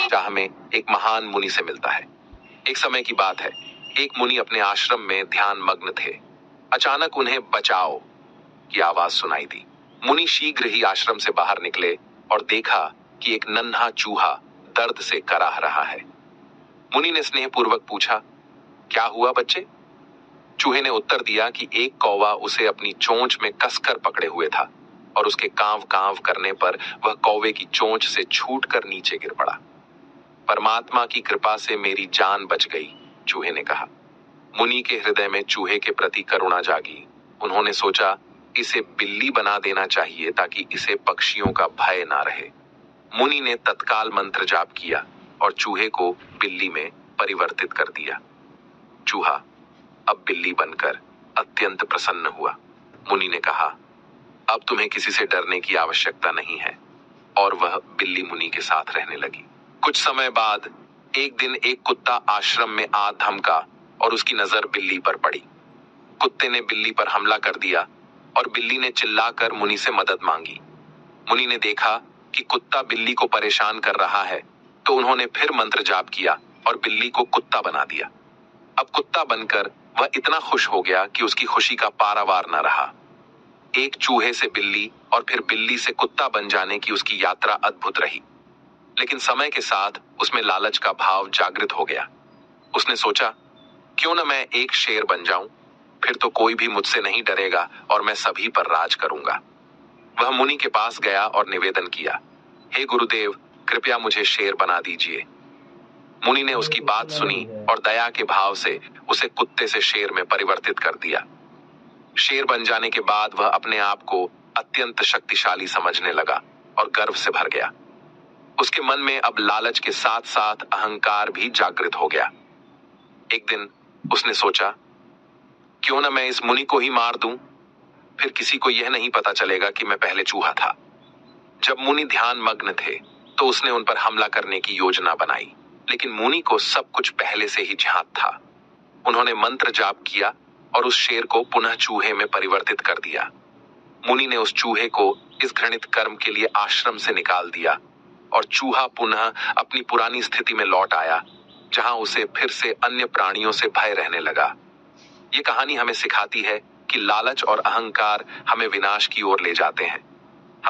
चाह में एक महान मुनि से मिलता है। एक समय की बात है, एक मुनि अपने आश्रम में ध्यान मग्न थे। अचानक उन्हें बचाओ की आवाज सुनाई दी। मुनि शीघ्र ही आश्रम से बाहर निकले और देखा कि एक नन्हा चूहा दर्द से कराह रहा है। मुनि ने स्नेहपूर्वक पूछा, क्या हुआ बच्चे? चूहे ने उत्तर दिया कि एक कौवा उसे अपनी चोंच में कसकर पकड़े हुए था और उसके कांव कांव करने पर वह कौवे की चोंच से छूटकर नीचे गिर पड़ा। परमात्मा की कृपा से मेरी जान बच गई, चूहे ने कहा। मुनि के हृदय में चूहे के प्रति करुणा जागी। उन्होंने सोचा, इसे बिल्ली बना देना चाहिए ताकि इसे पक्षियों का भय ना रहे। मुनि ने तत्काल मंत्र जाप किया और चूहे को बिल्ली में परिवर्तित कर दिया। चूहा अब बिल्ली बनकर अत्यंत प्रसन्न हुआ। मुनि ने कहा, अब तुम्हें किसी से डरने की आवश्यकता नहीं है, और वह बिल्ली मुनि के साथ रहने लगी। कुछ समय बाद एक दिन एक कुत्ता आश्रम में आ धमका और उसकी नजर बिल्ली पर पड़ी। कुत्ते ने बिल्ली पर हमला कर दिया और बिल्ली ने चिल्लाकर मुनि से मदद मांगी। मुनि ने देखा कि कुत्ता बिल्ली को परेशान कर रहा है, तो उन्होंने फिर मंत्र जाप किया और बिल्ली को कुत्ता बना दिया। अब कुत्ता बनकर वह इतना खुश हो गया कि उसकी खुशी का पारावार न रहा। एक चूहे से बिल्ली और फिर बिल्ली से कुत्ता बन जाने की उसकी यात्रा अद्भुत रही। लेकिन समय के साथ उसमें लालच का भाव जागृत हो गया। उसने सोचा, क्यों न मैं एक शेर बन जाऊं, फिर तो कोई भी मुझसे नहीं डरेगा और मैं सभी पर राज करूंगा। वह मुनि के पास गया और निवेदन किया, हे गुरुदेव, कृपया मुझे शेर बना दीजिए। मुनि ने उसकी बात सुनी और दया के भाव से उसे कुत्ते से शेर में परिवर्तित कर दिया। शेर बन जाने के बाद वह अपने आप को अत्यंत शक्तिशाली समझने लगा और गर्व से भर गया। उसके मन में अब लालच के साथ साथ अहंकार भी जागृत हो गया। एक दिन उसने सोचा, क्यों न मैं इस मुनि को ही मार दूं, फिर किसी को यह नहीं पता चलेगा कि मैं पहले चूहा था। जब मुनि ध्यान मग्न थे तो उसने उन पर हमला करने की योजना बनाई, लेकिन मुनि को सब कुछ पहले से ही ज्ञात था। उन्होंने मंत्र जाप किया और उस शेर को पुनः चूहे में परिवर्तित कर दिया। मुनि ने उस चूहे को इस घृणित कर्म के लिए आश्रम से निकाल दिया और चूहा पुनः अपनी पुरानी स्थिति में लौट आया, जहां उसे फिर से अन्य प्राणियों से भय रहने लगा। ये कहानी हमें सिखाती है कि लालच और अहंकार हमें विनाश की ओर ले जाते हैं।